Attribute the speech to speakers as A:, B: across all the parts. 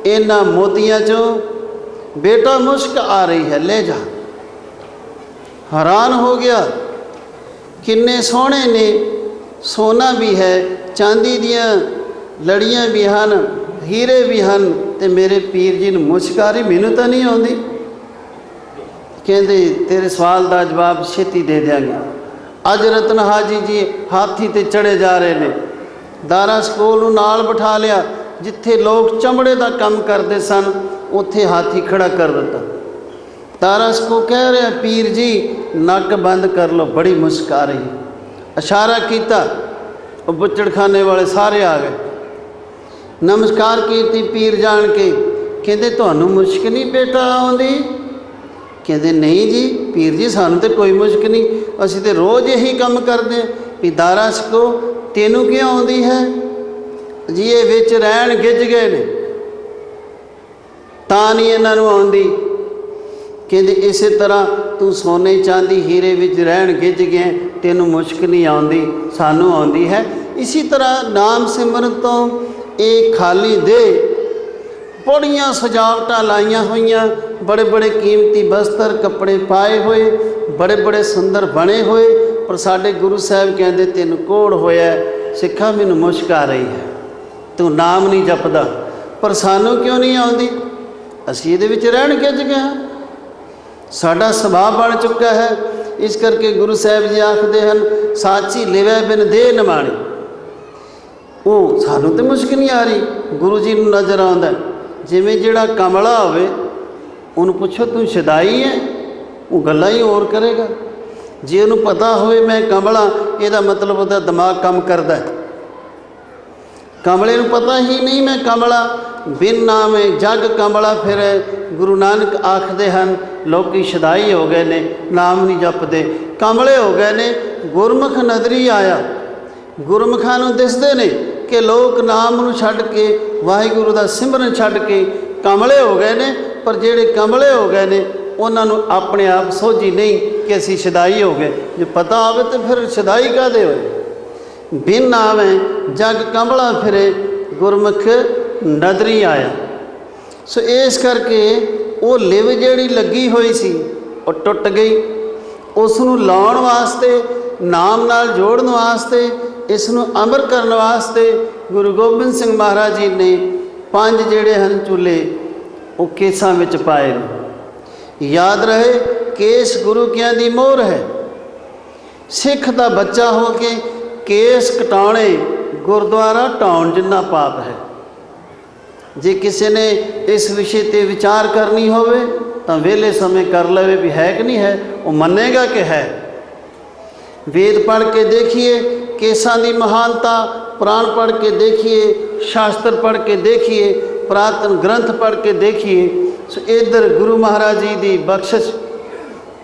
A: इन्हां मोतियां चों बेटा मुश्क आ रही है, ले जा। हैरान हो गया, किन्ने सोहणे ने, सोना भी है, चांदी दियां लड़ियां भी हैं, हीरे भी हैं, तो मेरे पीर जी नूं मुश्क आ रही, मैनूं तां नहीं आउंदी। कहंदे तेरे सवाल का जवाब छेती दे देंगे। अज रतन हाजी जी हाथी ते चढ़े जा रहे ने, दारा स्कूल नूं नाल बिठा लिया, जिथे लोग चमड़े का काम करते सन उत्थे हाथी खड़ा कर दिता। तारस को कह रहा पीर जी नक बंद कर लो, बड़ी मुश्क आ रही। इशारा किया, वो बुचड़खाने वाले सारे आ गए, नमस्कार की पीर जान के। कहते तुहानू मुश्क नहीं बेटा आउंदी? कहते नहीं जी पीर जी सानू तो कोई मुश्क नहीं, असी तो रोज़ यही काम करते हैं। भी दारस को तेनू क्यों आउंदी है? जी ये विच रहन गिज गए ने तां नहीं इन्हां नूं आउंदी। कहते इस तरह तू सोने चांदी हीरे विच रहन गिज गए, तेनू मुश्क नहीं आउंदी, सानू आउंदी है। इसी तरह नाम सिमरन तो एक खाली दे बड़ियां सजावटां लाइयां होइयां, बड़े बड़े कीमती बस्तर कपड़े पाए हुए, बड़े बड़े सुंदर बने हुए, पर साडे गुरु साहब कहते तेन कोड़ होया सिखा, मैनू मुश्क आ रही है, तू नाम नहीं जपदा। पर सानू क्यों नहीं आउंदी? असीं इहदे विच रहण गिज गए हां, साडा सुभाव बन चुका है। इस करके गुरु साहब जी आखदे हन साची लिवै बिन दे नमाणी। वो सानू तो मुश्क नहीं आ रही, गुरु जी नूं नज़र आउंदा जिवें जिहड़ा कमला होवे उन्होंने पूछो तू शदाई है, वो गल्लां ही होर करेगा। जे उन्होंने पता होवे मैं कमला, इहदा मतलब उसदा दिमाग काम करदा है। कमले नूं पता ही नहीं मैं कमला, बिन नाम जग कमला फिरे। गुरु नानक आखदे हन लोकी शदाई हो गए ने, नाम नहीं जपदे, कमले हो गए ने। गुरमुख नदरी आया, गुरमुखां नूं दिसदे ने कि लोग नाम नूं छड्ड के वाहिगुरू दा सिमरन छड्ड के कमले हो गए ने। पर जिहड़े कमले हो गए ने उन्हां नूं अपने आप सोझी नहीं कि असीं शदाई हो गए। जे पता आवे तो फिर शदाई काहदे होए? बिन नाम जग कमला फिरे, गुरमुख नदरी आया। सो इस करके वो लिव जिहड़ी लगी हुई सी वो टुट गई। उस नूं लाउण वास्ते, नाम नाल जोड़न वास्ते, इस नूं अमर करन वास्ते गुरु गोबिंद सिंह महाराज जी ने 5 जिहड़े हन चूल्हे वो केसां विच पाए। याद रहे केस गुरु कियां दी मोहर है। सिख दा बच्चा हो के केस कटाने गुरुद्वारा ढाउण जिन्ना पाप है। जे किसी ने इस विषय ते विचार करनी होवे तो वेले समय कर लवे भी है कि नहीं है, वो मनेगा कि है। वेद पढ़ के देखिए केसां दी महानता, पुराण पढ़ के देखिए, शास्त्र पढ़ के देखिए, पुरातन ग्रंथ पढ़ के देखिए। सो इधर गुरु महाराज जी की बख्शिश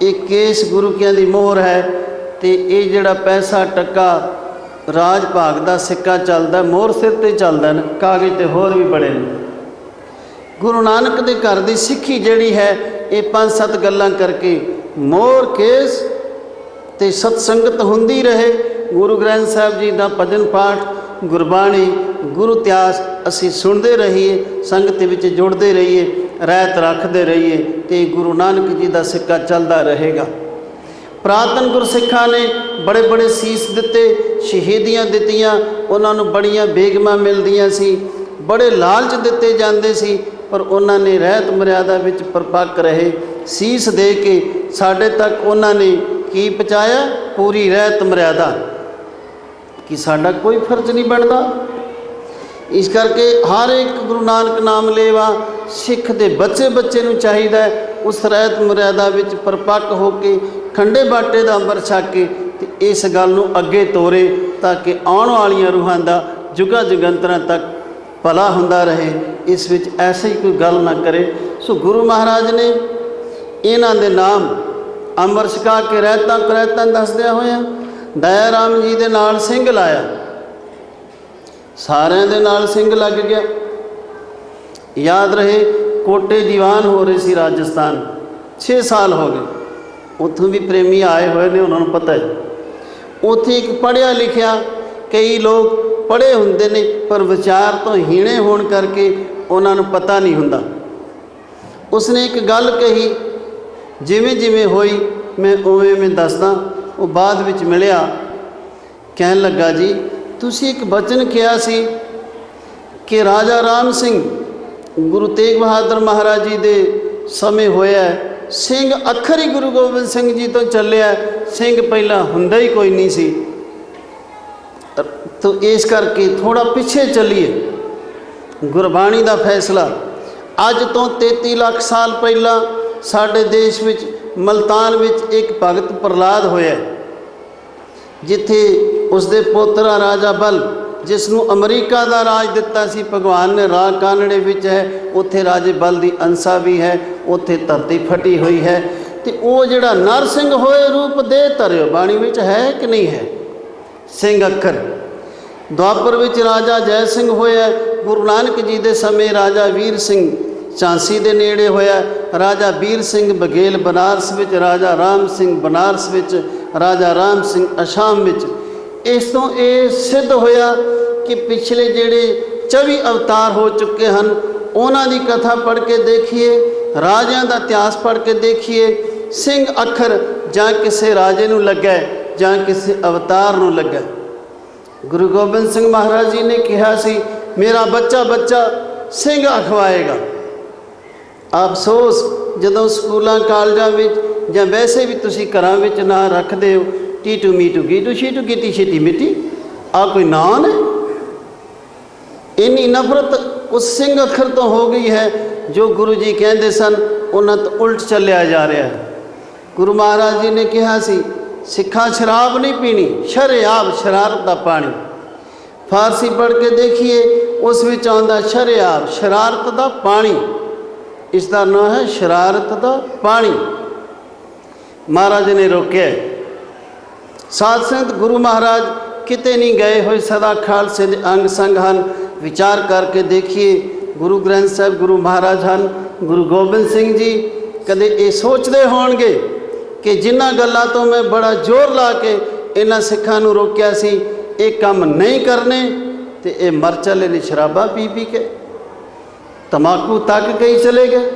A: एक केस गुरु कियां दी मोहर है। तो ये जिहड़ा पैसा टक्का राज भाग का सिक्का चलता, मोहर सिर ते चलता है, कागज तो होर भी बड़े ने। गुरु नानक के घर की सिक्खी जिहड़ी है ये 5-7 गल्लां करके मोहर केस ते सतसंगत हुंदी रहे। गुरु ग्रंथ साहब जी का भजन पाठ, गुरबाणी, गुरु इतिहास असी सुनते रहिए, संगत विच जुड़ते रहिए, रहत रखते रहिए, तो गुरु नानक जी का सिक्का चलता रहेगा। पुरातन गुरसिखा ने बड़े बड़े सीस दिते, शहीदियाँ दित्तियां, उन्होंने बड़ियां बेगमां मिलदियां सी, बड़े लालच दिते जाते सी, पर उन्होंने रहत मर्यादा विच परपक्क रहे। सीस दे के साढ़े तक उन्होंने की पहुँचाया? पूरी रहत मर्यादा, कि साडा कोई फर्ज नहीं बनता। इस करके हर एक गुरु नानक नाम लेवा सिख दे बच्चे बच्चे नूं चाहिदा है उस रहत मर्यादा विच परपक्क हो के खंडे बाटे दा अंबर छक के ते इस गल नूं अगे तोरे, ताकि आउण वालियां रूहां दा जुगां जुगंतरां तक भला हुंदा रहे। इस विच ऐसी कोई गल ना करे। सो गुरु महाराज ने इन्हां दे नाम अंबर छका के रहतां करैतां दसदियां होइआं दया राम जी दे नाल सिंह लाया, सारिਆਂ ਦੇ नाल सिंह लग गया। याद रहे कोटे दीवान हो रहे सी राजस्थान, 6 साल हो गए, उत्थों भी प्रेमी आए हुए ने, उन्होंने पता है। उत्थे एक पढ़िया लिखिया, कई लोग पढ़े हुंदे ने पर विचार तो हीणे होण करके ਉਹਨਾਂ ਨੂੰ ਪਤਾ ਨਹੀਂ ਹੁੰਦਾ। ਉਸਨੇ ਇੱਕ ਗੱਲ ਕਹੀ, ਜਿਵੇਂ ਜਿਵੇਂ ਹੋਈ ਮੈਂ ਉਵੇਂ ਉਵੇਂ ਦੱਸਦਾ। ਉਹ ਬਾਅਦ ਵਿੱਚ ਮਿਲਿਆ, ਕਹਿਣ ਲੱਗਾ ਜੀ ਤੁਸੀਂ ਇੱਕ ਬਚਨ ਕਿਹਾ ਸੀ ਕਿ ਰਾਜਾ ਰਾਮ ਸਿੰਘ ਗੁਰੂ ਤੇਗ ਬਹਾਦਰ ਮਹਾਰਾਜ ਜੀ ਦੇ ਸਮੇਂ ਹੋਇਆ, ਸਿੰਘ ਅੱਖਰ ਹੀ ਗੁਰੂ ਗੋਬਿੰਦ ਸਿੰਘ ਜੀ ਤੋਂ ਚੱਲਿਆ, ਸਿੰਘ ਪਹਿਲਾਂ ਹੁੰਦਾ ਹੀ ਕੋਈ ਨਹੀਂ ਸੀ। ਤਾਂ ਇਸ ਕਰਕੇ ਥੋੜ੍ਹਾ ਪਿੱਛੇ ਚੱਲੀਏ। ਗੁਰਬਾਣੀ ਦਾ ਫੈਸਲਾ ਅੱਜ ਤੋਂ 33 ਲੱਖ ਸਾਲ ਪਹਿਲਾਂ ਸਾਡੇ ਦੇਸ਼ ਵਿੱਚ ਮਲਤਾਨ ਵਿੱਚ ਇੱਕ ਭਗਤ ਪ੍ਰਹਲਾਦ ਹੋਇਆ, ਜਿੱਥੇ ਉਸਦੇ ਪੋਤਰਾ ਰਾਜਾ ਬਲ, ਜਿਸ ਨੂੰ ਅਮਰੀਕਾ ਦਾ ਰਾਜ ਦਿੱਤਾ ਸੀ ਭਗਵਾਨ ਨੇ, ਰਾਗ ਕਾਨੜੇ ਵਿੱਚ ਹੈ, ਉੱਥੇ ਰਾਜੇ ਬਲ ਦੀ ਅੰਸਾ ਵੀ ਹੈ, ਉੱਥੇ ਧਰਤੀ ਫਟੀ ਹੋਈ ਹੈ। ਤੇ ਉਹ ਜਿਹੜਾ ਨਰਸਿੰਘ ਹੋਏ ਰੂਪ ਦੇ ਧਰਿਓ, ਬਾਣੀ ਵਿੱਚ ਹੈ ਕਿ ਨਹੀਂ ਹੈ? ਸਿੰਘ ਅੱਖਰ। ਦੁਆਪਰ ਵਿੱਚ ਰਾਜਾ ਜੈ ਸਿੰਘ ਹੋਇਆ, ਗੁਰੂ ਨਾਨਕ ਜੀ ਦੇ ਸਮੇਂ ਰਾਜਾ ਵੀਰ ਸਿੰਘ ਝਾਂਸੀ ਦੇ ਨੇੜੇ ਹੋਇਆ, ਰਾਜਾ ਵੀਰ ਸਿੰਘ ਬਘੇਲ ਬਨਾਰਸ ਵਿੱਚ, ਰਾਜਾ ਰਾਮ ਸਿੰਘ ਬਨਾਰਸ ਵਿੱਚ, ਰਾਜਾ ਰਾਮ ਸਿੰਘ ਅਸਾਮ ਵਿੱਚ। ਇਸ ਤੋਂ ਇਹ ਸਿੱਧ ਹੋਇਆ ਕਿ ਪਿਛਲੇ ਜਿਹੜੇ 24 ਅਵਤਾਰ ਹੋ ਚੁੱਕੇ ਹਨ, ਉਹਨਾਂ ਦੀ ਕਥਾ ਪੜ੍ਹ ਕੇ ਦੇਖੀਏ, ਰਾਜਿਆਂ ਦਾ ਇਤਿਹਾਸ ਪੜ੍ਹ ਕੇ ਦੇਖੀਏ, ਸਿੰਘ ਅੱਖਰ ਜਾਂ ਕਿਸੇ ਰਾਜੇ ਨੂੰ ਲੱਗਾ ਜਾਂ ਕਿਸੇ ਅਵਤਾਰ ਨੂੰ ਲੱਗਾ। ਗੁਰੂ ਗੋਬਿੰਦ ਸਿੰਘ ਮਹਾਰਾਜ ਜੀ ਨੇ ਕਿਹਾ ਸੀ, ਮੇਰਾ ਬੱਚਾ ਬੱਚਾ ਸਿੰਘ ਅਖਵਾਏਗਾ। ਅਫਸੋਸ ਜਦੋਂ ਸਕੂਲਾਂ ਕਾਲਜਾਂ ਵਿੱਚ ਜਾਂ ਵੈਸੇ ਵੀ ਤੁਸੀਂ ਘਰਾਂ ਵਿੱਚ ਨਾਂ ਰੱਖਦੇ ਹੋ, ਟੀਟੂ ਮੀਟੂ ਗੀਟੂ ਸ਼ੀਟੂ ਗੀਤੀ ਛੀਟੀ ਮਿੱਟੀ, ਆ ਕੋਈ ਨਾਂ ਨੇ? ਇੰਨੀ ਨਫ਼ਰਤ ਉਸ ਸਿੰਘ ਅੱਖਰ ਤੋਂ ਹੋ ਗਈ ਹੈ, ਜੋ ਗੁਰੂ ਜੀ ਕਹਿੰਦੇ ਸਨ ਉਹਨਾਂ ਤੋਂ ਉਲਟ ਚੱਲਿਆ ਜਾ ਰਿਹਾ ਹੈ। ਗੁਰੂ ਮਹਾਰਾਜ ਜੀ ਨੇ ਕਿਹਾ ਸੀ, ਸਿੱਖਾਂ ਸ਼ਰਾਬ ਨਹੀਂ ਪੀਣੀ, ਸ਼ਰੇਆਬ ਸ਼ਰਾਰਤ ਦਾ ਪਾਣੀ। ਫਾਰਸੀ ਪੜ੍ਹ ਕੇ ਦੇਖੀਏ, ਉਸ ਵਿੱਚ ਆਉਂਦਾ ਸ਼ਰੇਆਬ ਸ਼ਰਾਰਤ ਦਾ ਪਾਣੀ, ਇਸ ਦਾ ਨਾਂ ਹੈ ਸ਼ਰਾਰਤ ਦਾ ਪਾਣੀ। ਮਹਾਰਾਜ ਨੇ ਰੋਕਿਆ। ਸਾਧ ਸੰਗਤ ਗੁਰੂ ਮਹਾਰਾਜ ਕਿਤੇ ਨਹੀਂ ਗਏ ਹੋਏ, ਸਦਾ ਖਾਲਸੇ ਦੇ ਅੰਗ ਸੰਗ ਹਨ। ਵਿਚਾਰ ਕਰਕੇ ਦੇਖੀਏ, ਗੁਰੂ ਗ੍ਰੰਥ ਸਾਹਿਬ ਗੁਰੂ ਮਹਾਰਾਜ ਹਨ, ਗੁਰੂ ਗੋਬਿੰਦ ਸਿੰਘ ਜੀ ਕਦੇ ਇਹ ਸੋਚਦੇ ਹੋਣਗੇ ਕਿ ਜਿਨ੍ਹਾਂ ਗੱਲਾਂ ਤੋਂ ਮੈਂ ਬੜਾ ਜ਼ੋਰ ਲਾ ਕੇ ਇਹਨਾਂ ਸਿੱਖਾਂ ਨੂੰ ਰੋਕਿਆ ਸੀ, ਇਹ ਕੰਮ ਨਹੀਂ ਕਰਨੇ, ਤੇ ਇਹ ਮਰ ਚੱਲੇ ਨੇ ਸ਼ਰਾਬਾਂ ਪੀ ਪੀ ਕੇ, ਤਮਾਕੂ ਤੱਕ ਕਈ ਚਲੇ ਗਏ।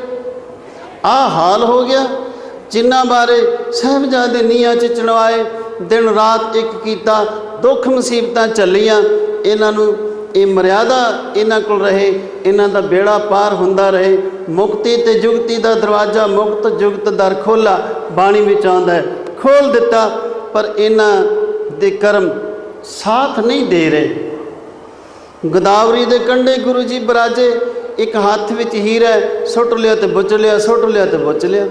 A: ਆਹ ਹਾਲ ਹੋ ਗਿਆ। ਜਿਨ੍ਹਾਂ ਬਾਰੇ ਸਾਹਿਬਜ਼ਾਦੇ ਨੀਹਾਂ 'ਚ ਚਣਵਾਏ, ਦਿਨ ਰਾਤ ਇੱਕ ਕੀਤਾ, ਦੁੱਖ ਮੁਸੀਬਤਾਂ ਚੱਲੀਆਂ, ਇਹਨਾਂ ਨੂੰ ਇਹ ਮਰਿਆਦਾ ਇਹਨਾਂ ਕੋਲ ਰਹੇ, ਇਹਨਾਂ ਦਾ ਬੇੜਾ ਪਾਰ ਹੁੰਦਾ ਰਹੇ। ਮੁਕਤੀ ਤੇ ਜੁਗਤੀ ਦਾ ਦਰਵਾਜ਼ਾ, ਮੁਕਤ ਜੁਗਤ ਦਰ ਖੋਲ੍ਹਾ, ਬਾਣੀ ਵਿੱਚ ਆਉਂਦਾ ਹੈ, ਖੋਲ੍ਹ ਦਿੱਤਾ, ਪਰ ਇਹਨਾਂ ਦੇ ਕਰਮ ਸਾਥ ਨਹੀਂ ਦੇ ਰਹੇ। ਗੋਦਾਵਰੀ ਦੇ ਕੰਢੇ ਗੁਰੂ ਜੀ ਬਿਰਾਜੇ, ਇੱਕ ਹੱਥ ਵਿੱਚ ਹੀਰਾ, ਸੁੱਟ ਲਿਆ ਤੇ ਬੁੱਚ ਲਿਆ, ਸੁੱਟ ਲਿਆ ਤੇ ਬੁੱਚ ਲਿਆ।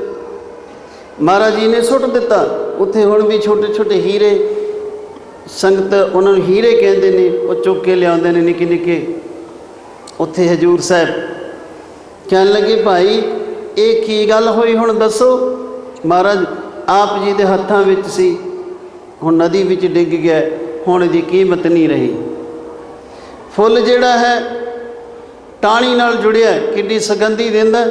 A: ਮਹਾਰਾਜ ਜੀ ਨੇ ਸੁੱਟ ਦਿੱਤਾ। ਉੱਥੇ ਹੁਣ ਵੀ ਛੋਟੇ ਛੋਟੇ ਹੀਰੇ, ਸੰਗਤ ਉਹਨਾਂ ਨੂੰ ਹੀਰੇ ਕਹਿੰਦੇ ਨੇ, ਉਹ ਚੁੱਕ ਕੇ ਲਿਆਉਂਦੇ ਨੇ ਨਿੱਕੇ ਨਿੱਕੇ। ਉੱਥੇ ਹਜੂਰ ਸਾਹਿਬ ਕਹਿਣ ਲੱਗੇ, ਭਾਈ ਇਹ ਕੀ ਗੱਲ ਹੋਈ, ਹੁਣ ਦੱਸੋ। ਮਹਾਰਾਜ ਆਪ ਜੀ ਦੇ ਹੱਥਾਂ ਵਿੱਚ ਸੀ, ਹੁਣ ਨਦੀ ਵਿੱਚ ਡਿੱਗ ਗਿਆ, ਹੁਣ ਇਹਦੀ ਕੀਮਤ ਨਹੀਂ ਰਹੀ। ਫੁੱਲ ਜਿਹੜਾ ਹੈ ਟਾਹਣੀ ਨਾਲ ਜੁੜਿਆ, ਕਿੱਡੀ ਸੁਗੰਧੀ ਦਿੰਦਾ,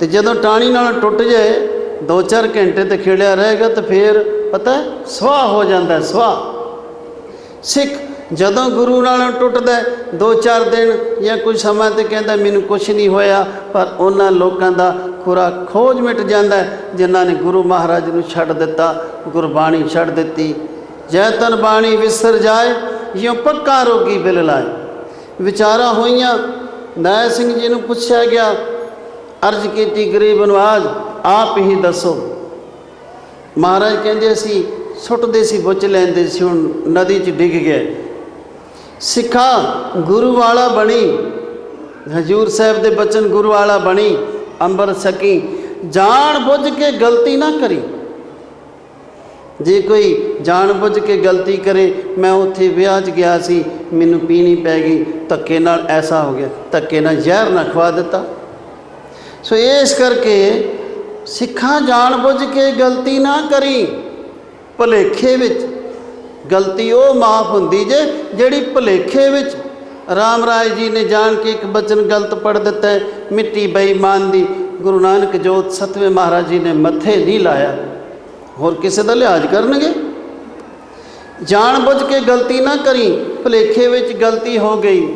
A: ਤੇ ਜਦੋਂ ਟਾਹਣੀ ਨਾਲ ਟੁੱਟ ਜਾਏ 2-4 ਘੰਟੇ ਤੇ ਖਿੜਿਆ ਰਹੇਗਾ, ਤਾਂ ਫਿਰ ਪਤਾ ਸੁਆਹ ਹੋ ਜਾਂਦਾ, ਸੁਆਹ। ਸਿੱਖ ਜਦੋਂ ਗੁਰੂ ਨਾਲ ਟੁੱਟਦਾ 2-4 ਦਿਨ ਜਾਂ ਕੁਝ ਸਮਾਂ ਤੇ ਕਹਿੰਦਾ ਮੈਨੂੰ ਕੁਛ ਨਹੀਂ ਹੋਇਆ, ਪਰ ਉਹਨਾਂ ਲੋਕਾਂ ਦਾ ਖੁਰਾ ਖੋਜ ਮਿਟ ਜਾਂਦਾ ਜਿਨ੍ਹਾਂ ਨੇ ਗੁਰੂ ਮਹਾਰਾਜ ਨੂੰ ਛੱਡ ਦਿੱਤਾ, ਗੁਰਬਾਣੀ ਛੱਡ ਦਿੱਤੀ। ਜੈ ਤਨ ਬਾਣੀ ਵਿਸਰ ਜਾਏ, ਜਿਉਂ ਪੱਕਾ ਰੋਗੀ ਬਿਲ ਲਾਏ। ਵਿਚਾਰਾਂ ਹੋਈਆਂ। ਨਾਇਰ ਸਿੰਘ ਜੀ ਨੂੰ ਪੁੱਛਿਆ ਗਿਆ, ਅਰਜ਼ ਕੀਤੀ ਗਰੀਬ ਨਵਾਜ਼, ਆਪ ਹੀ ਦੱਸੋ। ਮਹਾਰਾਜ ਕਹਿੰਦੇ ਅਸੀਂ ਸੁੱਟਦੇ ਸੀ, ਬੁੱਚ ਲੈਂਦੇ ਸੀ, ਹੁਣ ਨਦੀ 'ਚ ਡਿੱਗ ਗਏ। ਸਿੱਖਾ ਗੁਰੂ ਵਾਲਾ ਬਣੀ, ਹਜੂਰ ਸਾਹਿਬ ਦੇ ਬਚਨ ਗੁਰੂ ਵਾਲਾ ਬਣੀ, ਅੰਮ੍ਰਿਤ ਛਕੀ, ਜਾਣ ਬੁੱਝ ਕੇ ਗਲਤੀ ਨਾ ਕਰੀ। ਜੇ ਕੋਈ ਜਾਣ ਬੁੱਝ ਕੇ ਗਲਤੀ ਕਰੇ, ਮੈਂ ਉੱਥੇ ਵਿਆਹ 'ਚ ਗਿਆ ਸੀ, ਮੈਨੂੰ ਪੀਣੀ ਪੈ ਗਈ, ਧੱਕੇ ਨਾਲ ਐਸਾ ਹੋ ਗਿਆ, ਧੱਕੇ ਨਾਲ ਜ਼ਹਿਰ ਨਾ ਖਵਾ ਦਿੱਤਾ। ਸੋ ਇਸ ਕਰਕੇ ਸਿੱਖਾਂ ਜਾਣ ਬੁੱਝ ਕੇ ਗਲਤੀ ਨਾ ਕਰੀ। ਭੁਲੇਖੇ ਵਿੱਚ ਗਲਤੀ ਉਹ ਮਾਫ ਹੁੰਦੀ ਜੇ ਜਿਹੜੀ ਭੁਲੇਖੇ ਵਿੱਚ। ਰਾਮ ਰਾਏ ਜੀ ਨੇ ਜਾਣ ਕੇ ਇੱਕ ਬਚਨ ਗਲਤ ਪੜ੍ਹ ਦਿੱਤਾ ਹੈ, ਮਿੱਟੀ ਬੇਈਮਾਨ ਦੀ। ਗੁਰੂ ਨਾਨਕ ਜੋਤ 7ਵੇਂ ਮਹਾਰਾਜ ਜੀ ਨੇ ਮੱਥੇ ਨਹੀਂ ਲਾਇਆ, ਹੋਰ ਕਿਸੇ ਦਾ ਲਿਹਾਜ਼ ਕਰਨਗੇ। ਜਾਣ ਬੁੱਝ ਕੇ ਗਲਤੀ ਨਾ ਕਰੀ, ਭੁਲੇਖੇ ਵਿੱਚ ਗਲਤੀ ਹੋ ਗਈ।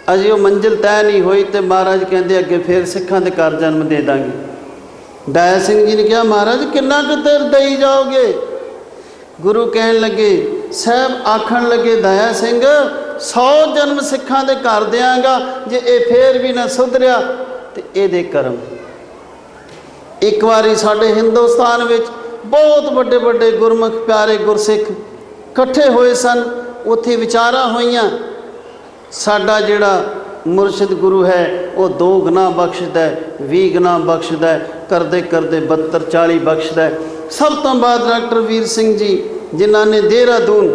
A: अजे वो मंजिल तय नहीं हुई तो महाराज कहते अगे फिर सिखां दे घर जन्म दे देंगे। दया सिंह जी ने कहा महाराज किन्ना कुर देर दई जाओगे। गुरु कहन लगे साहब आखन लगे दया सिंह 100 जन्म सिखां दे घर देंगा, जे ये फिर भी ना सुधरिया तो ये कर्म। एक बारी साडे हिंदुस्तान विच बहुत बड़े बड़े गुरमुख प्यारे गुरसिख इकट्ठे होए सन, उत्थे विचारा होईयां साडा जिहड़ा मुर्शिद गुरु है वो 2 गुना बख्शदा है, 20 गुना बख्शदा है, करते करते 72 40 बख्शदा है। सब तो बाद डॉक्टर वीर सिंह जी जिन्हों ने देहरादून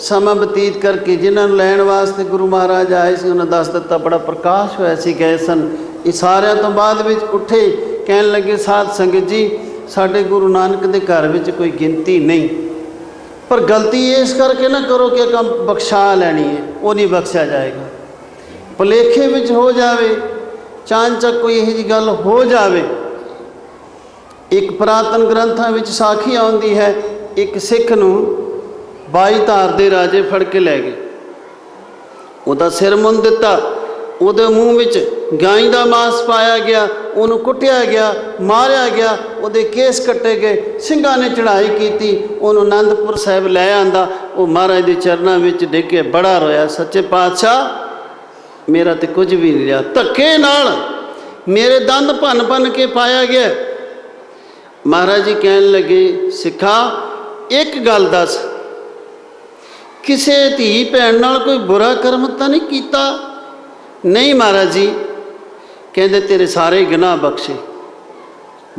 A: समा बतीत करके जिन्होंने लैण वास्ते गुरु महाराज आए सी, उन्होंने दस दिता बड़ा प्रकाश होया सी गए सन। ये सारिਆਂ तो बाद विच उठे कहन लगे साध संगत जी साडे गुरु नानक के घर विच कोई गिनती नहीं, पर गलती इस करके ना करो कि कम बख्शा लैनी है, वो नहीं बख्शा जाएगा। भुलेखे विच हो जावे, चानचक कोई यही जी गल हो जावे। एक पुरातन ग्रंथां विच साखी आउंदी है, एक सिख नूं 22 धार दे राजे फड़ के लै गए, उहदा सिर मुंन दिता, उहदे मूँह विच गाय का मांस पाया गया, उन्होंने कुटिया गया, मारिया गया, उहदे केस कट्टे गए, सिंघां ने चढ़ाई की, उन्होंने आनंदपुर साहिब लै आंदा। वो महाराज के चरणों में डिग के बड़ा रोया, सच्चे पातशाह मेरा तो कुछ भी नहीं रहा, धक्के नाल मेरे दंद भन भन के पाया गया। महाराज जी कहन लगे सिखा एक गल दस, किसी धी भैन नाल कोई बुरा कर्म तो नहीं कीता? नहीं महाराज जी। कहते तेरे सारे गुनाह बख्शे,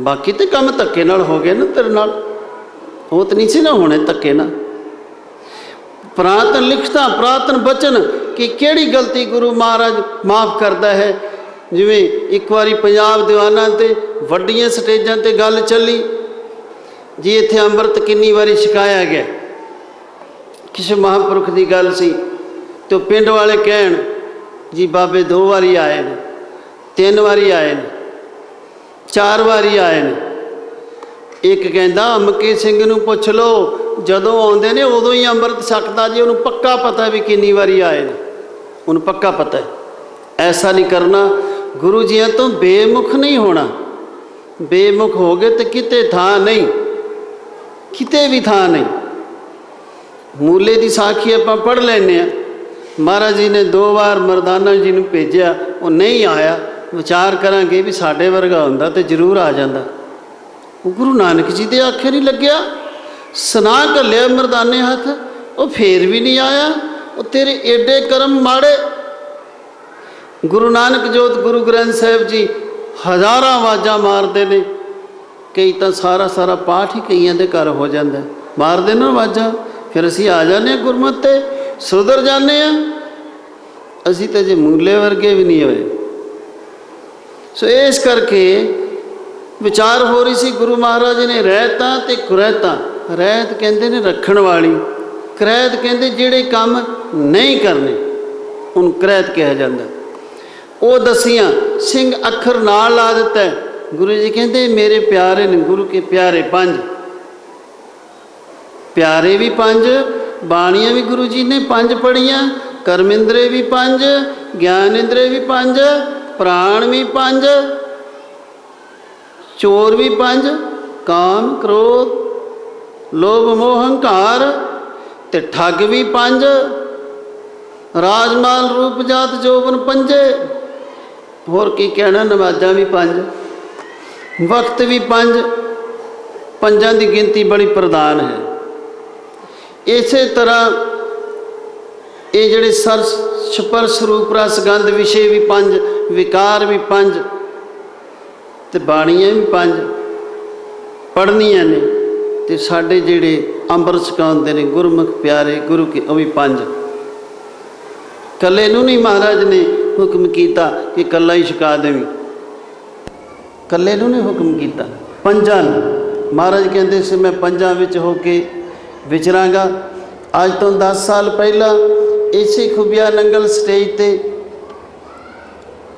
A: बाकी तो काम धक्के नाल हो गए ना तेरे नाल, वो तो नहीं सी ना होने धक्के ना। पुरातन लिखता पुरातन बचन कि केड़ी गलती गुरु महाराज माफ़ करता है। जिमें एक बारी पंजाब दीवाना ते वड्डियां स्टेजां ते गल चली जी, इत्थे अंमृत किन्नी बारी छकाया गया, किसी महापुरुख की गल सी, तो पिंड वाले कहन जी बाबे 2 बारी आए ने, 3 बारी आए ने, 4 बारी आए ने। एक कहता अमके सिंह नूं पुछ लो, जदों आउंदे ने उदों ही अंमृत छकदा जी, उन्होंने पक्का पता भी किन्नी बारी आए ने, उन्हें पक्का पता है। ऐसा नहीं करना, गुरु जी तो बेमुख नहीं होना, बेमुख हो गए तो किते थां नहीं, किते भी थां नहीं। मूले की साखी आप पढ़ लेने, महाराज जी ने 2 बार मरदाना जी ने भेजा, वो नहीं आया, विचार करांगे भी साढ़े वर्गा होंदा तो जरूर आ जाता। वो गुरु नानक जी के आखे नहीं लग्या, सुना घलिया मरदाने हथ, वो फिर भी नहीं आया, वो तेरे एडे कर्म माड़े। गुरु नानक जोत गुरु ग्रंथ साहिब जी हज़ारां आवाज़ां मारते हैं, कई तो सारा सारा पाठ ही कईयां दे घर हो जाता है, मारते ना आवाज़ां, फिर असी आ जाने गुरमत ते सुधर जाने, असी तो जे मूले वर्गे भी नहीं होए। सो इस करके विचार हो रही सी, गुरु महाराज ने रहता ते कुरैता, रहत कहते ने रखण वाली, करैत कहते जेड़े काम नहीं करने उन करैत कहा जाता। वो दसियां सिंह अखर नाल ला दिता है। गुरु जी कहते मेरे प्यारे ने, गुरु के प्यारे 5, प्यारे भी 5, बाणियां भी गुरु जी ने 5 पढ़ियां, कर्म इंद्रे भी 5, ज्ञान इंद्रे भी 5, प्राण भी 5, चोर भी 5, काम क्रोध लोभ मोह हंकार ते ठग भी 5, राजमाल रूप जात जोबन 5, होर की कहना, नमाजा भी 5, वक्त भी 5, 5 की गिनती बड़ी प्रधान है। इस तरह ये जड़े सर स्पर्श रूप रस गंध विषय भी 5, विकार भी 5, ते बाणियां भी 5 पढ़नियां ने, ते साडे जेड़े अंमृत छकाउंदे ने गुरमुख प्यारे गुरु के वो भी 5। कल्ले नूं नहीं महाराज ने हुक्म किया कि कल्ला ही छका देवी, कल्ले नूं नहीं हुक्म किया, 5 महाराज कहते से मैं 5 विच होके विचरांगा। अज तो 10 साल पहला इसे खुबिया नंगल स्टेज ते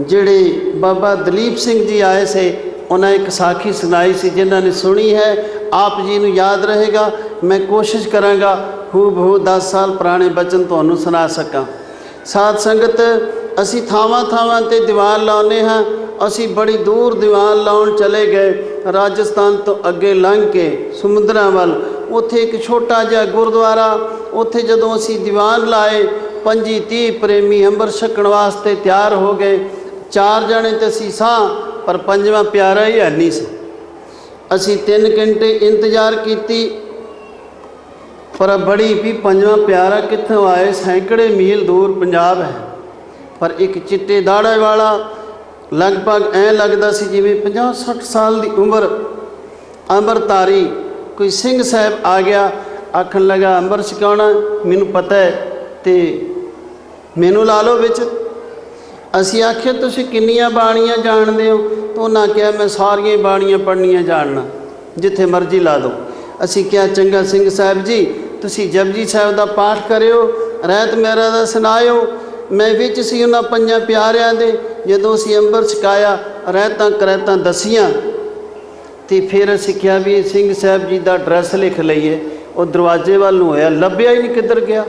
A: जिहड़े बाबा दलीप सिंह जी आए से, उन्हें एक साखी सुनाई सी, जिन्होंने सुनी है आप जी नूं याद रहेगा। मैं कोशिश करांगा हू बहू 10 साल पुराने बचन तुहानूं सुना सकां। साध संगत ਅਸੀਂ ਥਾਵਾਂ ਤੇ ਦੀਵਾਨ ਲਾਉਂਦੇ ਹਾਂ। ਅਸੀਂ ਬੜੀ ਦੂਰ ਦੀਵਾਨ ਲਾਉਣ ਚਲੇ ਗਏ, ਰਾਜਸਥਾਨ ਤੋਂ ਅੱਗੇ ਲੰਘ ਕੇ ਸਮੁੰਦਰਾਂ ਵੱਲ, ਉੱਥੇ ਇੱਕ ਛੋਟਾ ਜਿਹਾ ਗੁਰਦੁਆਰਾ, ਉੱਥੇ ਜਦੋਂ ਅਸੀਂ ਦੀਵਾਨ ਲਾਏ 25-30 ਪ੍ਰੇਮੀ ਅੰਮ੍ਰਿਤ ਛਕਣ ਵਾਸਤੇ ਤਿਆਰ ਹੋ ਗਏ। 4 ਜਣੇ ਤੇ ਅਸੀਂ ਸਾਂ, ਪਰ 5ਵਾਂ ਪਿਆਰਾ ਹੀ ਹੈ ਨਹੀਂ ਸੀ। ਅਸੀਂ 3 ਘੰਟੇ ਇੰਤਜ਼ਾਰ ਕੀਤੀ, ਪਰ ਬੜੀ ਵੀ 5ਵਾਂ ਪਿਆਰਾ ਕਿੱਥੋਂ ਆਏ, ਸੈਂਕੜੇ ਮੀਲ ਦੂਰ ਪੰਜਾਬ ਹੈ। ਪਰ ਇੱਕ ਚਿੱਟੇ ਦਾੜੇ ਵਾਲਾ, ਲਗਭਗ ਐਂ ਲੱਗਦਾ ਸੀ ਜਿਵੇਂ 50-60 ਸਾਲ ਦੀ ਉਮਰ, ਅੰਮ੍ਰਿਤਧਾਰੀ ਕੋਈ ਸਿੰਘ ਸਾਹਿਬ ਆ ਗਿਆ। ਆਖਣ ਲੱਗਾ ਅੰਮ੍ਰਿਤ ਛਕਾਉਣਾ, ਮੈਨੂੰ ਪਤਾ ਹੈ ਤੇ ਮੈਨੂੰ ਲਾ ਲਓ ਵਿੱਚ। ਅਸੀਂ ਆਖਿਆ ਤੁਸੀਂ ਕਿੰਨੀਆਂ ਬਾਣੀਆਂ ਜਾਣਦੇ ਹੋ? ਤਾਂ ਉਹਨਾਂ ਕਿਹਾ ਮੈਂ ਸਾਰੀਆਂ ਬਾਣੀਆਂ ਪੜ੍ਹਨੀਆਂ ਜਾਣਨਾ, ਜਿੱਥੇ ਮਰਜ਼ੀ ਲਾ ਦਿਓ। ਅਸੀਂ ਕਿਹਾ ਚੰਗਾ ਸਿੰਘ ਸਾਹਿਬ ਜੀ, ਤੁਸੀਂ ਜਪਜੀ ਸਾਹਿਬ ਦਾ ਪਾਠ ਕਰਿਓ, ਰਹਿਤ ਮੇਰਾ ਦਾ ਸੁਣਾਇਓ। ਮੈਂ ਵਿੱਚ ਸੀ ਉਹਨਾਂ 5 ਪਿਆਰਿਆਂ ਦੇ। ਜਦੋਂ ਅਸੀਂ ਅੰਮ੍ਰਿਤ ਛਕਾਇਆ, ਰਹਿਤਾਂ ਕਰੈਤਾਂ ਦਸੀਆਂ, ਤੇ ਫਿਰ ਅਸੀਂ ਕਿਹਾ ਵੀ ਸਿੰਘ ਸਾਹਿਬ ਜੀ ਦਾ ਐਡਰੈਸ ਲਿਖ ਲਈਏ। ਉਹ ਦਰਵਾਜ਼ੇ ਵੱਲ ਨੂੰ ਹੋਇਆ, ਲੱਭਿਆ ਹੀ ਨਹੀਂ ਕਿੱਧਰ ਗਿਆ,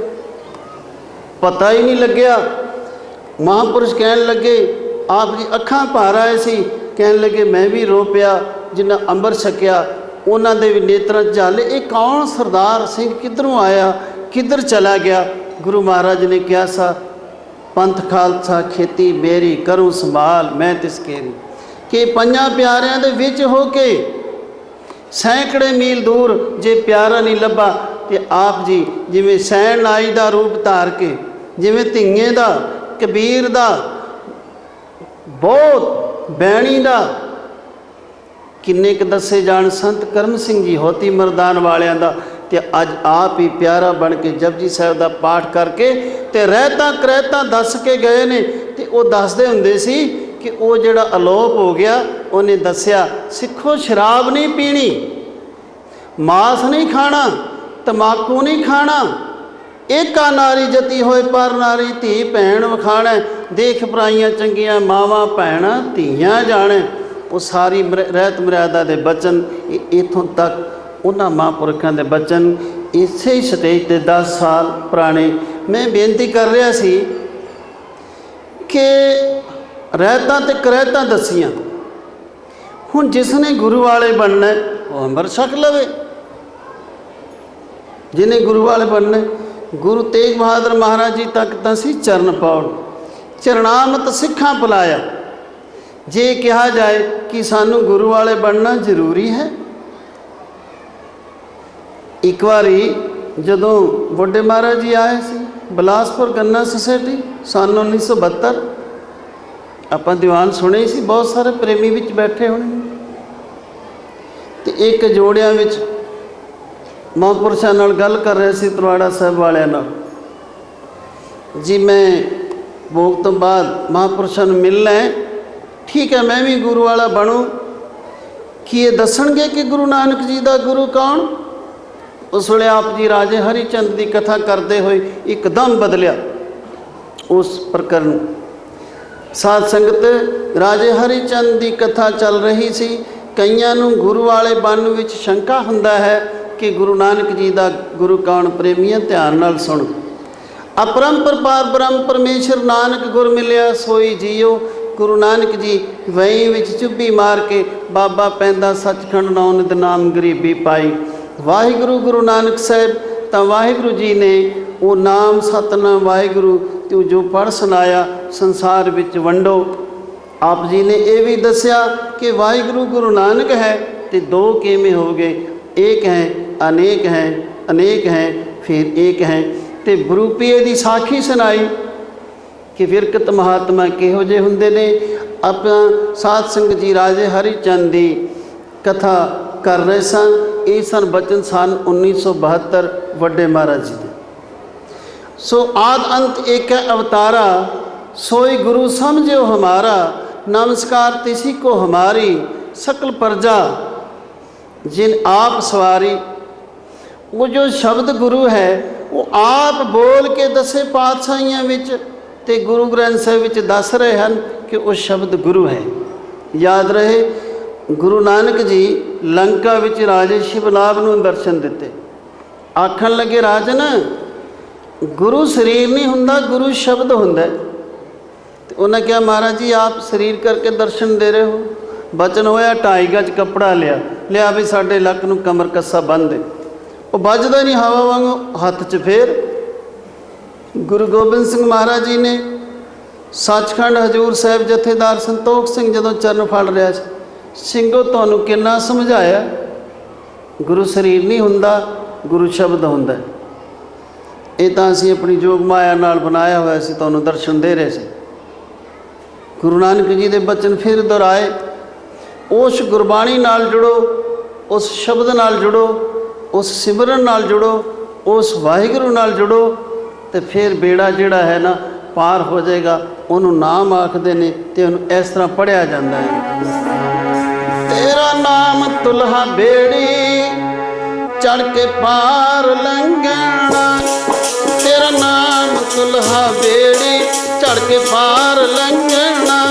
A: ਪਤਾ ਹੀ ਨਹੀਂ ਲੱਗਿਆ। ਮਹਾਂਪੁਰਸ਼ ਕਹਿਣ ਲੱਗੇ, ਆਪ ਜੀ ਅੱਖਾਂ ਭਰ ਆਏ ਸੀ, ਕਹਿਣ ਲੱਗੇ ਮੈਂ ਵੀ ਰੋ ਪਿਆ ਜਿਨ੍ਹਾਂ ਅੰਮ੍ਰਿਤ ਛਕਿਆ, ਉਹਨਾਂ ਦੇ ਵੀ ਨੇਤਰਾਂ 'ਚ ਝਾਲੇ, ਇਹ ਕੌਣ ਸਰਦਾਰ ਸਿੰਘ ਕਿੱਧਰੋਂ ਆਇਆ, ਕਿੱਧਰ ਚਲਾ ਗਿਆ? ਗੁਰੂ ਮਹਾਰਾਜ ਨੇ ਕਿਹਾ ਸਾ, ਪੰਥ ਖਾਲਸਾ ਖੇਤੀ ਮੇਰੀ ਕਰੂੰ ਸੰਭਾਲ ਮੈਂ ਤਿਸ ਕੇਰੀ। ਕਿ 5 ਪਿਆਰਿਆਂ ਦੇ ਵਿੱਚ ਹੋ ਕੇ ਸੈਂਕੜੇ ਮੀਲ ਦੂਰ ਜੇ ਪਿਆਰਾ ਨਹੀਂ ਲੱਭਾ, ਤੇ ਆਪ ਜੀ ਜਿਵੇਂ ਸੈਣ ਨਾਈ ਦਾ ਰੂਪ ਧਾਰ ਕੇ, ਜਿਵੇਂ ਧੀਏ ਦਾ, ਕਬੀਰ ਦਾ, ਬਹੁਤ ਬੈਣੀ ਦਾ, ਕਿੰਨੇ ਕੁ ਦੱਸੇ ਜਾਣ ਸੰਤ ਕਰਮ ਸਿੰਘ ਜੀ ਹੋਤੀ ਮਰਦਾਨ ਵਾਲਿਆਂ ਦਾ, ਤੇ ਅੱਜ ਆਪ ਹੀ ਪਿਆਰਾ ਬਣ ਕੇ ਜਪਜੀ ਸਾਹਿਬ ਦਾ ਪਾਠ ਕਰਕੇ ਤੇ ਰਹਿਤਾਂ ਕਰੈਤਾਂ ਦੱਸ ਕੇ ਗਏ ਨੇ। ਤੇ ਉਹ ਦੱਸਦੇ ਹੁੰਦੇ ਸੀ ਕਿ ਉਹ ਜਿਹੜਾ ਅਲੋਪ ਹੋ ਗਿਆ, ਉਹਨੇ ਦੱਸਿਆ ਸਿੱਖੋ ਸ਼ਰਾਬ ਨਹੀਂ ਪੀਣੀ, ਮਾਸ ਨਹੀਂ ਖਾਣਾ, ਤਮਾਕੂ ਨਹੀਂ ਖਾਣਾ, ਏਕਾ ਨਾਰੀ ਜਤੀ ਹੋਏ ਪਰ ਨਾਰੀ ਧੀ ਭੈਣ ਵਖਾਣਾ, ਦੇਖ ਪਰਾਈਆਂ ਚੰਗੀਆਂ ਮਾਵਾਂ ਭੈਣਾਂ ਧੀਆਂ ਜਾਣੇ। ਉਹ ਸਾਰੀ ਰਹਿਤ ਮਰਿਆਦਾ ਦੇ ਬਚਨ, ਇੱਥੋਂ ਤੱਕ ਉਹਨਾਂ ਮਹਾਂਪੁਰਖਾਂ ਦੇ ਬਚਨ ਇਸੇ ਸਟੇਜ 'ਤੇ 10 ਸਾਲ ਪੁਰਾਣੇ। ਮੈਂ ਬੇਨਤੀ ਕਰ ਰਿਹਾ ਸੀ ਕਿ ਰਹਿਤਾਂ ਤੇ ਕਰੈਤਾਂ ਦਸੀਆਂ, ਹੁਣ ਜਿਸ ਨੇ ਗੁਰੂ ਵਾਲੇ ਬਣਨਾ ਉਹ ਅੰਮ੍ਰਿਤ ਛਕ ਲਵੇ। ਜਿਹਨੇ ਗੁਰੂ ਵਾਲੇ ਬਣਨਾ, ਗੁਰੂ ਤੇਗ ਬਹਾਦਰ ਮਹਾਰਾਜ ਜੀ ਤੱਕ ਤਾਂ ਸੀ ਚਰਨ ਪਾਉਣ, ਚਰਨਾਮਤ ਸਿੱਖਾਂ ਭੁਲਾਇਆ। ਜੇ ਕਿਹਾ ਜਾਏ ਕਿ ਸਾਨੂੰ ਗੁਰੂ ਵਾਲੇ ਬਣਨਾ ਜ਼ਰੂਰੀ ਹੈ, ਇੱਕ ਵਾਰੀ ਜਦੋਂ ਵੱਡੇ ਮਹਾਰਾਜ ਜੀ ਆਏ ਸੀ ਬਿਲਾਸਪੁਰ ਗੰਨਾ ਸੁਸਾਇਟੀ ਸੰਨ 1972, ਆਪਾਂ ਦੀਵਾਨ ਸੁਣੇ ਸੀ, ਬਹੁਤ ਸਾਰੇ ਪ੍ਰੇਮੀ ਵਿੱਚ ਬੈਠੇ ਹੋਣੇ, ਤੇ ਇੱਕ ਜੋੜਿਆਂ ਵਿੱਚ ਮਹਾਂਪੁਰਸ਼ਾਂ ਨਾਲ ਗੱਲ ਕਰ ਰਹੇ ਸੀ, ਤਰਵਾੜਾ ਸਾਹਿਬ ਵਾਲਿਆਂ ਨਾਲ। ਜੀ ਮੈਂ ਭੋਗ ਤੋਂ ਬਾਅਦ ਮਹਾਂਪੁਰਸ਼ਾਂ ਨੂੰ ਮਿਲਣਾ ਹੈ, ਠੀਕ ਹੈ ਮੈਂ ਵੀ ਗੁਰੂ ਵਾਲਾ ਬਣੂ। ਕੀ ਇਹ ਦੱਸਣਗੇ ਕਿ ਗੁਰੂ ਨਾਨਕ ਜੀ ਦਾ ਗੁਰੂ ਕੌਣ? ਉਸ ਵੇਲੇ ਆਪ ਜੀ ਰਾਜੇ ਹਰੀਚੰਦ ਦੀ ਕਥਾ ਕਰਦੇ ਹੋਏ ਇੱਕਦਮ ਬਦਲਿਆ ਉਸ ਪ੍ਰਕਰਨ। ਸਾਧ ਸੰਗਤ, ਰਾਜੇ ਹਰੀਚੰਦ ਦੀ ਕਥਾ ਚੱਲ ਰਹੀ ਸੀ। ਕਈਆਂ ਨੂੰ ਗੁਰੂ ਵਾਲੇ ਬਣਨ ਵਿੱਚ ਸ਼ੰਕਾ ਹੁੰਦਾ ਹੈ ਕਿ ਗੁਰੂ ਨਾਨਕ ਜੀ ਦਾ ਗੁਰੂ ਕੌਣ? ਪ੍ਰੇਮੀਆਂ ਧਿਆਨ ਨਾਲ ਸੁਣ। ਅਪਰੰਪਰ ਪਾਰ ਬ੍ਰਹਮ ਪਰਮੇਸ਼ਰ ਨਾਨਕ ਗੁਰ ਮਿਲਿਆ ਸੋਈ ਜੀਓ। ਗੁਰੂ ਨਾਨਕ ਜੀ ਵਹੀਂ ਵਿੱਚ ਚੁੱਭੀ ਮਾਰ ਕੇ ਬਾਬਾ ਪੈਂਦਾ ਸੱਚਖੰਡ ਨੌ ਨਿਤ ਨਾਮ ਗਰੀਬੀ ਪਾਈ। ਵਾਹਿਗੁਰੂ ਗੁਰੂ ਨਾਨਕ ਸਾਹਿਬ ਤਾਂ ਵਾਹਿਗੁਰੂ ਜੀ ਨੇ ਉਹ ਨਾਮ ਸਤਨਾਮ ਵਾਹਿਗੁਰੂ ਤੇ ਜੋ ਪੜ੍ਹ ਸੁਣਾਇਆ ਸੰਸਾਰ ਵਿੱਚ ਵੰਡੋ। ਆਪ ਜੀ ਨੇ ਇਹ ਵੀ ਦੱਸਿਆ ਕਿ ਵਾਹਿਗੁਰੂ ਗੁਰੂ ਨਾਨਕ ਹੈ ਤੇ ਦੋ ਕਿਵੇਂ ਹੋ ਗਏ? ਇੱਕ ਹੈ, ਅਨੇਕ ਹੈ, ਅਨੇਕ ਹੈ, ਫਿਰ ਇੱਕ ਹੈ। ਤੇ ਬਰੂਪੀਏ ਦੀ ਸਾਖੀ ਸੁਣਾਈ ਕਿ ਵਿਰਕਤ ਮਹਾਤਮਾ ਕਿਹੋ ਜਿਹੇ ਹੁੰਦੇ ਨੇ। ਆਪਣਾ ਸਾਧ ਸੰਗਤ ਜੀ ਰਾਜੇ ਹਰੀਚੰਦ ਦੀ ਕਥਾ ਕਰ ਰਹੇ ਸਨ। ਇਹ ਸਨ ਬਚਨ ਸਨ 1972 ਵੱਡੇ ਮਹਾਰਾਜ ਜੀ ਦੇ। ਸੋ ਆਦ ਅੰਤ ਏਕ ਅਵਤਾਰਾ, सोई गुरु समझो हमारा, नमस्कार तिसी को हमारी, सकल प्रजा जिन आप सवारी। वो जो शब्द गुरु है वो आप बोल के 10 पातशाहियां विच ते गुरु ग्रंथ साहिब विच दस रहे हैं कि वो शब्द गुरु है। याद रहे गुरु नानक जी लंका विच राजे शिवलाभ नूं दर्शन दिते। आखन लगे राजन, गुरु शरीर नहीं हुंदा, गुरु शब्द हुंदा। ਤੇ ਉਹਨਾਂ ਕਿਹਾ ਮਹਾਰਾਜ ਜੀ ਆਪ ਸਰੀਰ ਕਰਕੇ ਦਰਸ਼ਨ ਦੇ ਰਹੇ ਹੋ। ਬਚਨ ਹੋਇਆ 2.5 ਗਜ ਕੱਪੜਾ ਲਿਆ ਵੀ ਸਾਡੇ ਲੱਕ ਨੂੰ ਕਮਰ ਕੱਸਾ ਬੰਨ੍ਹ ਦੇ। ਉਹ ਵੱਜਦਾ ਨਹੀਂ ਹਵਾ ਵਾਂਗੂ ਹੱਥ 'ਚ। ਫੇਰ ਗੁਰੂ ਗੋਬਿੰਦ ਸਿੰਘ ਮਹਾਰਾਜ ਜੀ ਨੇ ਸੱਚਖੰਡ ਹਜ਼ੂਰ ਸਾਹਿਬ ਜਥੇਦਾਰ ਸੰਤੋਖ ਸਿੰਘ ਜਦੋਂ ਚਰਨ ਫੜ ਰਿਹਾ ਸੀ, ਸਿੰਘੋ ਤੁਹਾਨੂੰ ਕਿੰਨਾ ਸਮਝਾਇਆ, ਗੁਰੂ ਸਰੀਰ ਨਹੀਂ ਹੁੰਦਾ, ਗੁਰੂ ਸ਼ਬਦ ਹੁੰਦਾ। ਇਹ ਤਾਂ ਅਸੀਂ ਆਪਣੀ ਜੋਗ ਮਾਇਆ ਨਾਲ ਬਣਾਇਆ ਹੋਇਆ ਸੀ, ਤੁਹਾਨੂੰ ਦਰਸ਼ਨ ਦੇ ਰਹੇ ਸੀ। ਗੁਰੂ ਨਾਨਕ ਜੀ ਦੇ ਬਚਨ ਫਿਰ ਦੁਹਰਾਏ, ਉਸ ਗੁਰਬਾਣੀ ਨਾਲ ਜੁੜੋ, ਉਸ ਸ਼ਬਦ ਨਾਲ ਜੁੜੋ, ਉਸ ਸਿਮਰਨ ਨਾਲ ਜੁੜੋ, ਉਸ ਵਾਹਿਗੁਰੂ ਨਾਲ ਜੁੜੋ, ਤੇ ਫਿਰ ਬੇੜਾ ਜਿਹੜਾ ਹੈ ਨਾ ਪਾਰ ਹੋ ਜਾਏਗਾ। ਉਹਨੂੰ ਨਾਮ ਆਖਦੇ ਨੇ ਤੇ ਉਹਨੂੰ ਇਸ ਤਰ੍ਹਾਂ ਪੜ੍ਹਿਆ ਜਾਂਦਾ ਹੈ। ਤੇਰਾ ਨਾਮ ਤੁਲਹਾ ਬੇੜੀ ਚੜ ਕੇ ਪਾਰ ਲੰਘਣਾ, ਤੇਰਾ ਨਾਮ ਤੁਲਹਾ ਬੇੜੀ ਚੜ ਕੇ ਪਾਰ ਲੰਘਣਾ।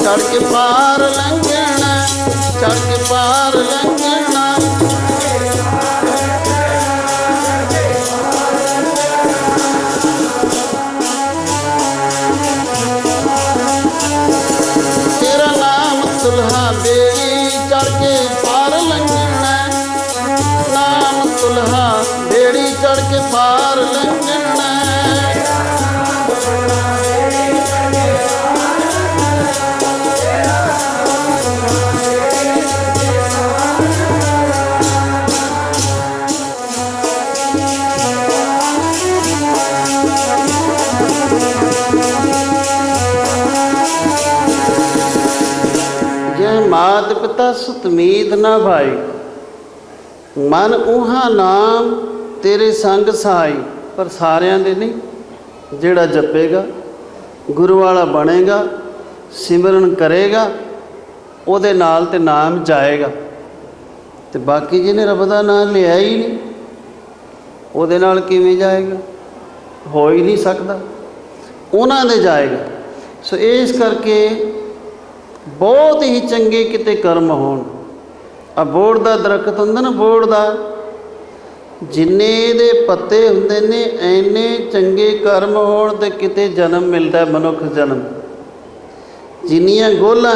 A: ਚੜ ਕੇ ਪਾਰ ਲੰਘਣਾ, ਚੜ ਕੇ ਪਾਰ ਲੰਘਣਾ। ਤੇਰਾ ਨਾਮ ਤੁਲਹਾ ਬੇੜੀ ਚੜ ਕੇ ਪਾਰ ਲੰਘਣਾ, ਨਾਮ ਤੁਲਹਾ ਬੇੜੀ ਚੜ ਕੇ ਪਾਰ ਲੰਘਣਾ। ਮਾਤ ਪਿਤਾ ਸੁਤ ਮੀਤ ਨਾ ਭਾਈ, ਮਨ ਉਹਾ ਨਾਮ ਤੇਰੇ ਸੰਗ ਸਹਾਈ। ਪਰ ਸਾਰਿਆਂ ਦੇ ਨਹੀਂ, ਜਿਹੜਾ ਜਪੇਗਾ, ਗੁਰੂ ਵਾਲਾ ਬਣੇਗਾ, ਸਿਮਰਨ ਕਰੇਗਾ, ਉਹਦੇ ਨਾਲ ਤੇ ਨਾਮ ਜਾਏਗਾ। ਤੇ ਬਾਕੀ ਜਿਹਨੇ ਰੱਬ ਦਾ ਨਾਮ ਲਿਆ ਹੀ ਨਹੀਂ, ਉਹਦੇ ਨਾਲ ਕਿਵੇਂ ਜਾਏਗਾ? ਹੋ ਹੀ ਨਹੀਂ ਸਕਦਾ, ਉਹਨਾਂ ਦੇ ਜਾਏਗਾ। ਸੋ ਇਸ ਕਰਕੇ ਬਹੁਤ ਹੀ ਚੰਗੇ ਕਿਤੇ ਕਰਮ ਹੋਣ। ਆ ਬੋੜ ਦਾ ਦਰਖਤ ਹੁੰਦਾ ਨਾ, ਬੋੜ ਦਾ, ਜਿੰਨੇ ਇਹਦੇ ਪੱਤੇ ਹੁੰਦੇ ਨੇ, ਇੰਨੇ ਚੰਗੇ ਕਰਮ ਹੋਣ ਤੇ ਕਿਤੇ ਜਨਮ ਮਿਲਦਾ, ਮਨੁੱਖ ਜਨਮ। ਜਿੰਨੀਆਂ ਗੋਲਾਂ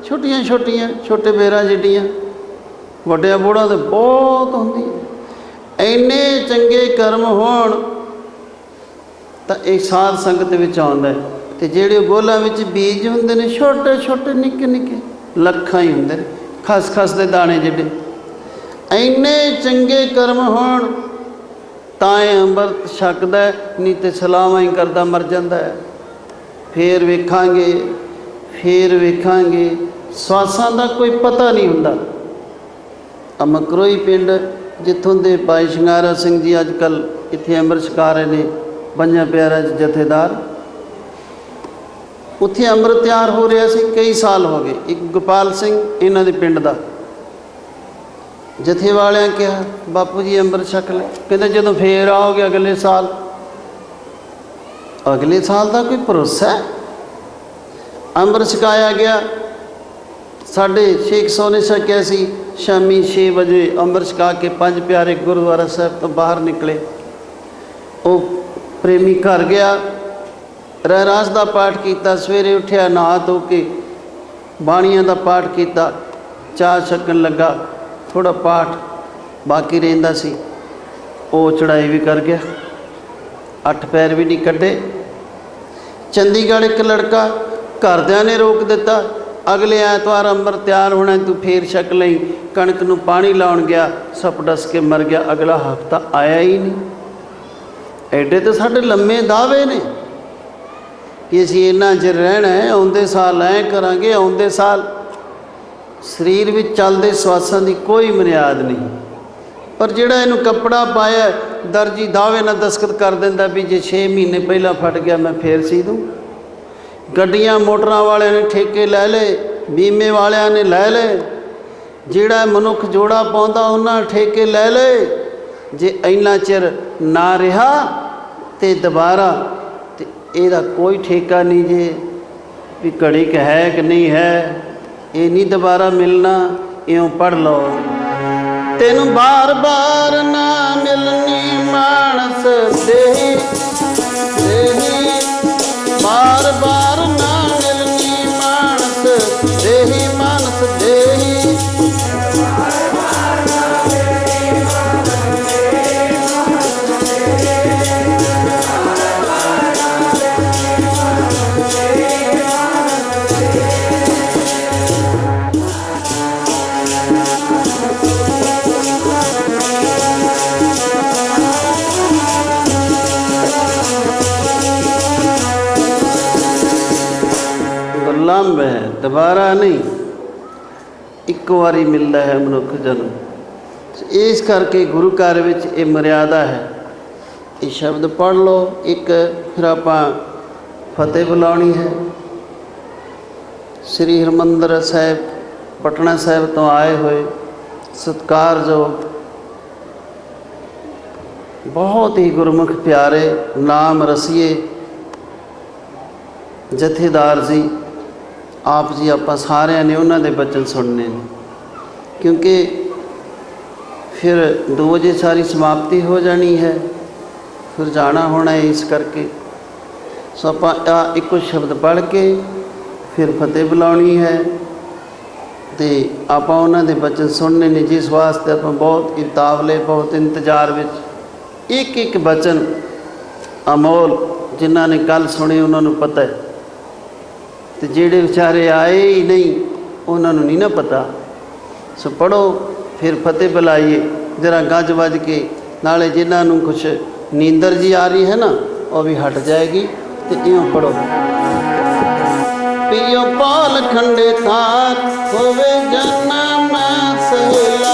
A: ਛੋਟੀਆਂ ਛੋਟੀਆਂ, ਛੋਟੇ ਬੇਰਾਂ ਜਿੱਡੀਆਂ, ਵੱਡਿਆਂ ਬੋੜਾਂ ਤੇ ਬਹੁਤ ਹੁੰਦੀਆਂ। ਇੰਨੇ ਚੰਗੇ ਕਰਮ ਹੋਣ ਤਾਂ ਇਹ ਸਾਧ ਸੰਗਤ ਵਿੱਚ ਆਉਂਦਾ। ਤੇ ਜਿਹੜੇ ਗੋਲਾਂ ਵਿੱਚ ਬੀਜ ਹੁੰਦੇ ਨੇ, ਛੋਟੇ ਛੋਟੇ ਨਿੱਕੇ ਨਿੱਕੇ, ਲੱਖਾਂ ਹੀ ਹੁੰਦੇ ਨੇ, ਖਸ ਦੇ ਦਾਣੇ ਜਿਹੜੇ। ਇੰਨੇ ਚੰਗੇ ਕਰਮ ਹੋਣ ਤਾਂ ਇਹ ਅੰਮ੍ਰਿਤ ਛਕਦਾ, ਨਹੀਂ ਤੇ ਸਲਾਮਾਂ ਹੀ ਕਰਦਾ ਮਰ ਜਾਂਦਾ ਹੈ। ਫੇਰ ਵੇਖਾਂਗੇ, ਫੇਰ ਵੇਖਾਂਗੇ। ਸਵਾਸਾਂ ਦਾ ਕੋਈ ਪਤਾ ਨਹੀਂ ਹੁੰਦਾ। ਮਕਰੋਈ ਪਿੰਡ ਜਿੱਥੋਂ ਦੇ ਭਾਈ ਸ਼ਿੰਗਾਰਾ ਸਿੰਘ ਜੀ ਅੱਜ ਕੱਲ੍ਹ ਇੱਥੇ ਅੰਮ੍ਰਿਤ ਛਕਾ ਰਹੇ ਨੇ, ਪੰਜਾਂ ਪਿਆਰਿਆਂ 'ਚ ਜਥੇਦਾਰ। ਉੱਥੇ ਅੰਮ੍ਰਿਤ ਤਿਆਰ ਹੋ ਰਿਹਾ ਸੀ, ਕਈ ਸਾਲ ਹੋ ਗਏ। ਇੱਕ ਗੋਪਾਲ ਸਿੰਘ ਇਹਨਾਂ ਦੇ ਪਿੰਡ ਦਾ, ਜਥੇ ਵਾਲਿਆਂ ਕਿਹਾ ਬਾਪੂ ਜੀ ਅੰਮ੍ਰਿਤ ਛਕ ਲੈ। ਕਹਿੰਦੇ ਜਦੋਂ ਫੇਰ ਆਓਗੇ ਅਗਲੇ ਸਾਲ। ਅਗਲੇ ਸਾਲ ਦਾ ਕੋਈ ਭਰੋਸਾ ਹੈ? ਅੰਮ੍ਰਿਤ ਛਕਾਇਆ ਗਿਆ। ਸਾਡੇ ਸ਼ੇਖ ਸੋਨੇ ਛਕਿਆ ਸੀ। ਸ਼ਾਮੀ 6 ਵਜੇ ਅੰਮ੍ਰਿਤ ਛਕਾ ਕੇ ਪੰਜ ਪਿਆਰੇ ਗੁਰਦੁਆਰਾ ਸਾਹਿਬ ਤੋਂ ਬਾਹਰ ਨਿਕਲੇ। ਉਹ ਪ੍ਰੇਮੀ ਘਰ ਗਿਆ, ਰਹਿਰਾਸ ਦਾ ਪਾਠ ਕੀਤਾ। ਸਵੇਰੇ ਉੱਠਿਆ, ਨਹਾ ਧੋ ਕੇ ਬਾਣੀਆਂ ਦਾ ਪਾਠ ਕੀਤਾ, ਚਾਹ ਛਕਣ ਲੱਗਾ। ਥੋੜ੍ਹਾ ਪਾਠ ਬਾਕੀ ਰਹਿੰਦਾ ਸੀ, ਉਹ ਚੜ੍ਹਾਈ ਵੀ ਕਰ ਗਿਆ, 8 ਪੈਰ ਵੀ ਨਹੀਂ ਕੱਢੇ। ਚੰਡੀਗੜ੍ਹ ਇੱਕ ਲੜਕਾ, ਘਰਦਿਆਂ ਨੇ ਰੋਕ ਦਿੱਤਾ, अगले ऐतवार अंबर तैयार होना, तू फिर छक लई। कणक नूं पानी लाउण गया, सप डस के मर गया, अगला हफ्ता आया ही नहीं। एडे तो साडे लम्मे दावे ने कि असीं इन्ना चिर रहना है, आउंदे साल ऐ करांगे, आउंदे साल। शरीर विच चलदे सवासां दी कोई मर्याद नहीं। पर जिहड़ा इहनूं कपड़ा पाया, दर्जी दावे नाल दस्तखत कर दिंदा भी जे 6 महीने पहला फट गया मैं फिर सी दूँ। गड्डियां मोटरां वालिਆਂ ने ठेके लै ले, बीमे वालिਆਂ ने लै ले, ਜਿਹੜਾ ਮਨੁੱਖ ਜੋੜਾ ਪਾਉਂਦਾ ਉਹਨਾਂ ਠੇਕੇ ਲੈ ਲਏ। ਜੇ ਇੰਨਾ ਚਿਰ ਨਾ ਰਿਹਾ ਤੇ ਦੁਬਾਰਾ ਤੇ ਇਹਦਾ ਕੋਈ ਠੇਕਾ ਨਹੀਂ ਜੇ ਵੀ ਘੜੀ ਕ ਹੈ ਕਿ ਨਹੀਂ ਹੈ, ਇਹ ਨਹੀਂ ਦੁਬਾਰਾ ਮਿਲਣਾ। ਇਉਂ ਪੜ੍ਹ ਲਓ, ਤੈਨੂੰ ਬਾਰ ਬਾਰ ਨਾ ਮਿਲਣੀ ਮਾਨਸ ਦੇਹੀ ਦੇਹੀ, ਬਾਰ ਬਾਰ ਨਾ ਮਿਲਣੀ ਮਾਨਸ ਦੇਹੀ ਮਾਨਸ ਦੇਹੀ। ਲੰਬ ਹੈ, ਦੁਬਾਰਾ ਨਹੀਂ, ਇੱਕ ਵਾਰੀ ਮਿਲਦਾ ਹੈ ਮਨੁੱਖ ਜਨਮ। ਇਸ ਕਰਕੇ ਗੁਰੂ ਘਰ ਵਿੱਚ ਇਹ ਮਰਿਆਦਾ ਹੈ। ਇਹ ਸ਼ਬਦ ਪੜ੍ਹ ਲਓ ਇੱਕ, ਫਿਰ ਆਪਾਂ ਫਤਿਹ ਬੁਲਾਉਣੀ ਹੈ। ਸ੍ਰੀ ਹਰਿਮੰਦਰ ਸਾਹਿਬ ਪਟਨਾ ਸਾਹਿਬ ਤੋਂ ਆਏ ਹੋਏ ਸਤਿਕਾਰਯੋਗ ਬਹੁਤ ਹੀ ਗੁਰਮੁਖ ਪਿਆਰੇ ਨਾਮ ਰਸੀਏ ਜਥੇਦਾਰ ਜੀ, ਆਪ ਜੀ ਆਪਾਂ ਸਾਰਿਆਂ ਨੇ ਉਹਨਾਂ ਦੇ ਬਚਨ ਸੁਣਨੇ ਨੇ, ਕਿਉਂਕਿ ਫਿਰ 2 ਵਜੇ ਸਾਰੀ ਸਮਾਪਤੀ ਹੋ ਜਾਣੀ ਹੈ, ਫਿਰ ਜਾਣਾ ਹੋਣਾ ਹੈ। ਇਸ ਕਰਕੇ ਸੋ ਆਪਾਂ ਇੱਕੋ ਸ਼ਬਦ ਪੜ੍ਹ ਕੇ ਫਿਰ ਫਤਿਹ ਬੁਲਾਉਣੀ ਹੈ ਅਤੇ ਆਪਾਂ ਉਹਨਾਂ ਦੇ ਬਚਨ ਸੁਣਨੇ ਨੇ, ਜਿਸ ਵਾਸਤੇ ਆਪਾਂ ਬਹੁਤ ਉਤਾਵਲੇ, ਬਹੁਤ ਇੰਤਜ਼ਾਰ ਵਿੱਚ। ਇੱਕ ਇੱਕ ਬਚਨ ਅਮੋਲ, ਜਿਨ੍ਹਾਂ ਨੇ ਕੱਲ੍ਹ ਸੁਣੇ ਉਹਨਾਂ ਨੂੰ ਪਤਾ ਹੈ, ਤੇ ਜਿਹੜੇ ਵਿਚਾਰੇ ਆਏ ਹੀ ਨਹੀਂ ਉਹਨਾਂ ਨੂੰ ਨਹੀਂ ਨਾ ਪਤਾ। ਸੋ ਪੜ੍ਹੋ ਫਿਰ ਫਤਿਹ ਬੁਲਾਈਏ ਜਰਾ ਗੱਜ ਵੱਜ ਕੇ, ਨਾਲੇ ਜਿਨ੍ਹਾਂ ਨੂੰ ਕੁਛ ਨੀਂਦਰ ਜੀ ਆ ਰਹੀ ਹੈ ਨਾ ਉਹ ਵੀ ਹਟ ਜਾਏਗੀ। ਤੇ ਇਉਂ ਪੜ੍ਹੋ, ਪੀਓ ਪਾਲ ਖੰਡੇ ਥਾਰ ਹੋਵੇ ਜਨਮ ਸਹਿਲਾ।